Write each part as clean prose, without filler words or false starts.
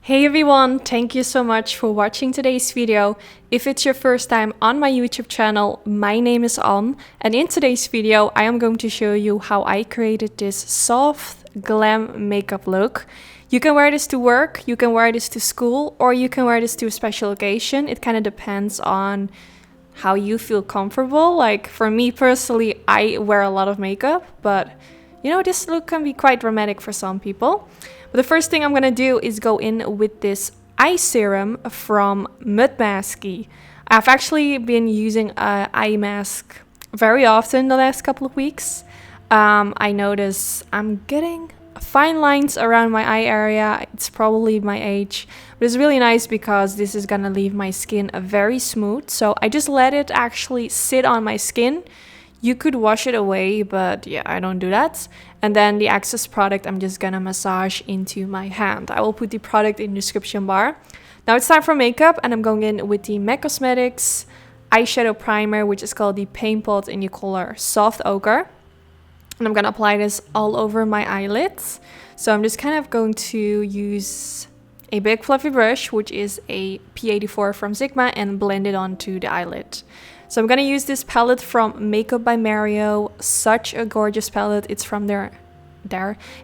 Hey everyone, thank you so much for watching today's video. If it's your first time on my YouTube channel, my name is Anne, and in today's video I am going to show you how I created this soft glam makeup look. You can wear this to work, you can wear this to school, or you can wear this to a special occasion. It kind of depends on how you feel comfortable. Like for me personally, I wear a lot of makeup, but you know, this look can be quite dramatic for some people. But the first thing I'm gonna do is go in with this eye serum from Mud Masky. I've actually been using an eye mask very often the last couple of weeks. I notice I'm getting fine lines around my eye area. It's probably my age, but it's really nice because this is gonna leave my skin very smooth. So I just let it actually sit on my skin. You could wash it away, but yeah, I don't do that. And then the excess product I'm just gonna massage into my hand. I will put the product in the description bar. Now it's time for makeup, and I'm going in with the MAC Cosmetics eyeshadow primer, which is called the Paint Pot in the color Soft Ochre. And I'm gonna apply this all over my eyelids. So I'm just kind of going to use a big fluffy brush, which is a P84 from Sigma, and blend it onto the eyelid. So I'm gonna use this palette from Makeup by Mario. Such a gorgeous palette. It's from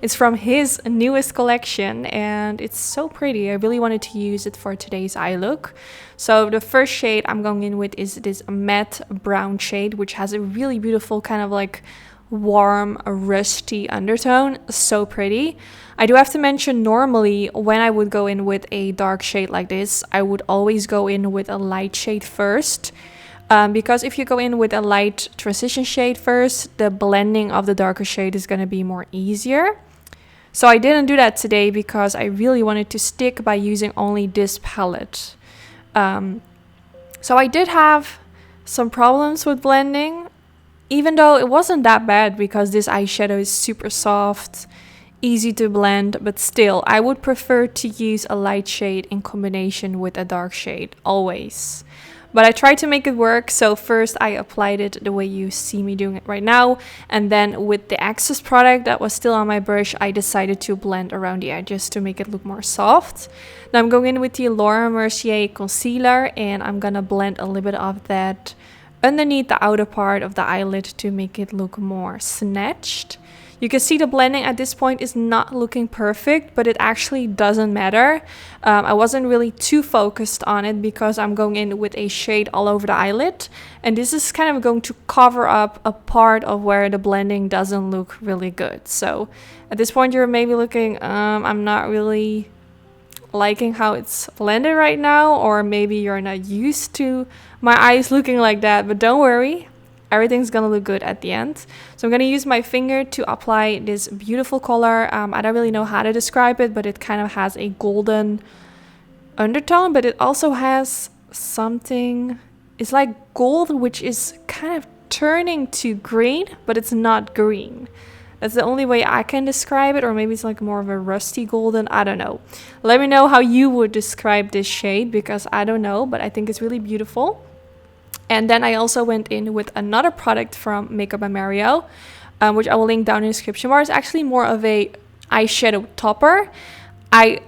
It's from his newest collection, and it's so pretty. I really wanted to use it for today's eye look. So the first shade I'm going in with is this matte brown shade, which has a really beautiful kind of like warm, rusty undertone. So pretty. I do have to mention, normally when I would go in with a dark shade like this, I would always go in with a light shade first. Because if you go in with a light transition shade first, the blending of the darker shade is going to be more easier. So I didn't do that today because I really wanted to stick by using only this palette. So I did have some problems with blending, even though it wasn't that bad because this eyeshadow is super soft, easy to blend, but still I would prefer to use a light shade in combination with a dark shade, always. But I tried to make it work, so first I applied it the way you see me doing it right now, and then with the excess product that was still on my brush, I decided to blend around the edges to make it look more soft. Now I'm going in with the Mercier concealer, and I'm gonna blend a little bit of that underneath the outer part of the eyelid to make it look more snatched. You can see the blending at this point is not looking perfect, but it actually doesn't matter. I wasn't really too focused on it because I'm going in with a shade all over the eyelid. And this is kind of going to cover up a part of where the blending doesn't look really good. So at this point you're maybe looking, I'm not really liking how it's blended right now, or maybe you're not used to my eyes looking like that, but don't worry. Everything's gonna look good at the end. So I'm gonna use my finger to apply this beautiful color. I don't really know how to describe it, but it kind of has a golden undertone, but it also has something, it's like gold, which is kind of turning to green, but it's not green. That's the only way I can describe it, or maybe it's like more of a rusty golden, I don't know. Let me know how you would describe this shade, because I don't know, but I think it's really beautiful. And then I also went in with another product from Makeup by Mario, which I will link down in the description bar. It's actually more of a eyeshadow topper. I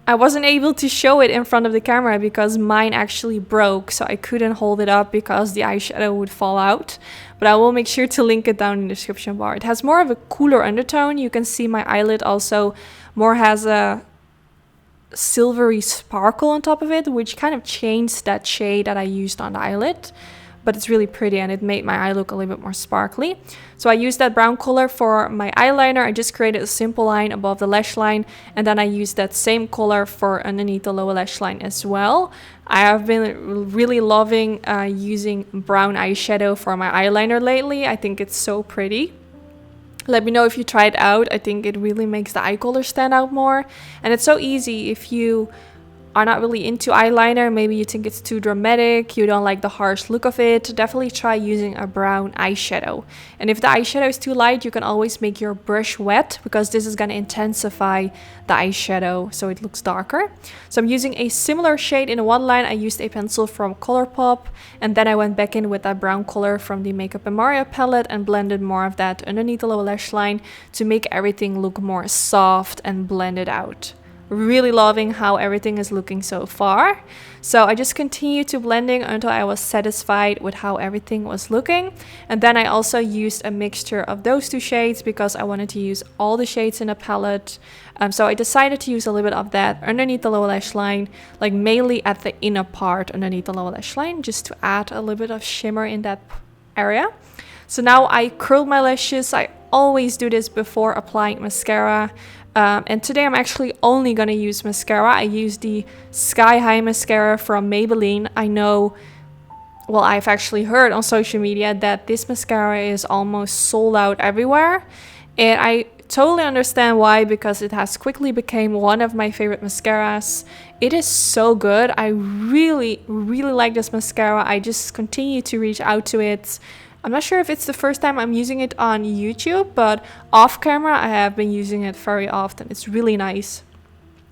wasn't able to show it in front of the camera because mine actually broke, so I couldn't hold it up because the eyeshadow would fall out. But I will make sure to link it down in the description bar. It has more of a cooler undertone. You can see my eyelid also more has a silvery sparkle on top of it, which kind of changed that shade that I used on the eyelid, but it's really pretty and it made my eye look a little bit more sparkly. So I used that brown color for my eyeliner. I just created a simple line above the lash line, and then I used that same color for underneath the lower lash line as well. I have been really loving using brown eyeshadow for my eyeliner lately. I think it's so pretty. Let me know if you try it out. I think it really makes the eye color stand out more. And it's so easy if you are not really into eyeliner, maybe you think it's too dramatic, you don't like the harsh look of it, definitely try using a brown eyeshadow. And if the eyeshadow is too light, you can always make your brush wet, because this is going to intensify the eyeshadow so it looks darker. So I'm using a similar shade in one line. I used a pencil from Colourpop, and then I went back in with that brown color from the Makeup by Mario palette and blended more of that underneath the lower lash line to make everything look more soft and blended out. really loving how everything is looking so far. So I just continued to blending until I was satisfied with how everything was looking. And then I also used a mixture of those two shades because I wanted to use all the shades in the palette. So I decided to use a little bit of that underneath the lower lash line, like mainly at the inner part underneath the lower lash line, just to add a little bit of shimmer in that area. So now I curled my lashes. I always do this before applying mascara. And today I'm actually only gonna use mascara. I use the Sky High mascara from Maybelline. I know, well, I've actually heard on social media that this mascara is almost sold out everywhere. And I totally understand why, because it has quickly become one of my favorite mascaras. It is so good. I really, really like this mascara. I just continue to reach out to it. I'm not sure if it's the first time I'm using it on YouTube, but off camera I have been using it very often. It's really nice.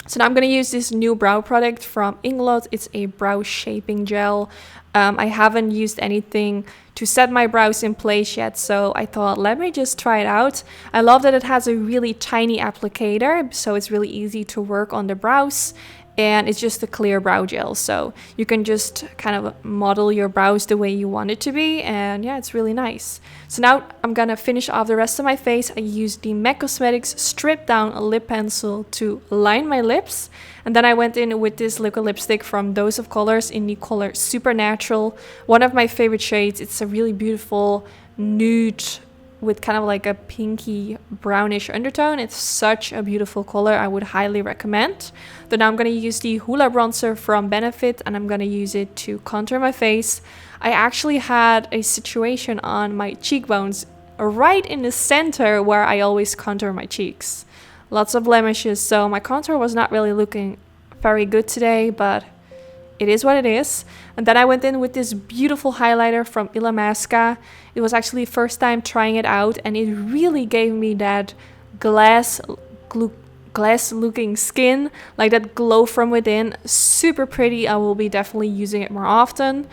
So now I'm going to use this new brow product from Inglot. It's a brow shaping gel. I haven't used anything to set my brows in place yet, so I thought let me just try it out. I love that it has a really tiny applicator, so it's really easy to work on the brows. And it's just a clear brow gel, so you can just kind of model your brows the way you want it to be, and yeah, it's really nice. So now I'm gonna finish off the rest of my face. I used the MAC Cosmetics Strip Down Lip Pencil to line my lips, and then I went in with this liquid lipstick from Dose of Colors in the color Supernatural, one of my favorite shades. It's a really beautiful nude with kind of like a pinky brownish undertone. It's such a beautiful color. I would highly recommend. Then now I'm going to use the Hoola bronzer from Benefit, and I'm going to use it to contour my face. I actually had a situation on my cheekbones right in the center where I always contour my cheeks. Lots of blemishes, so my contour was not really looking very good today, but it is what it is. And then I went in with this beautiful highlighter from Illamasqua. It was actually first time trying it out, and it really gave me that glass looking skin, like that glow from within. Super pretty. I will be definitely using it more often.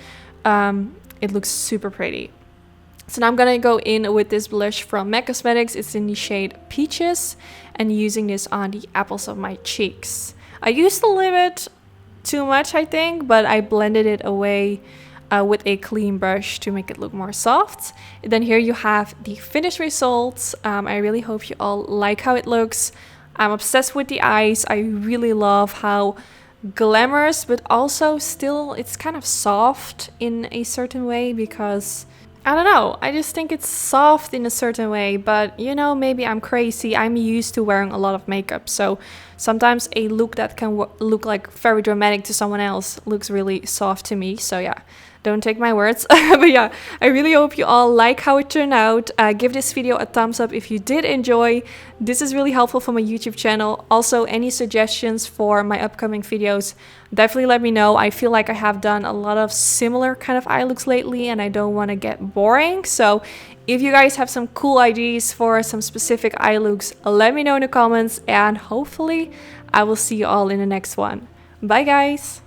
It looks super pretty. So now I'm gonna go in with this blush from MAC Cosmetics. It's in the shade Peaches, and using this on the apples of my cheeks. I used a little bit too much, I think, but I blended it away with a clean brush to make it look more soft. And then here you have the finished results. I really hope you all like how it looks. I'm obsessed with the eyes. I really love how glamorous, but also still it's kind of soft in a certain way, because I don't know, I just think it's soft in a certain way, but you know, maybe I'm crazy. I'm used to wearing a lot of makeup, so sometimes a look that can look like very dramatic to someone else looks really soft to me. So yeah, don't take my words. But yeah, I really hope you all like how it turned out. Give this video a thumbs up if you did enjoy. This is really helpful for my YouTube channel. Also, any suggestions for my upcoming videos, definitely let me know. I feel like I have done a lot of similar kind of eye looks lately, and I don't want to get boring. So if you guys have some cool ideas for some specific eye looks, let me know in the comments, and hopefully I will see you all in the next one. Bye guys!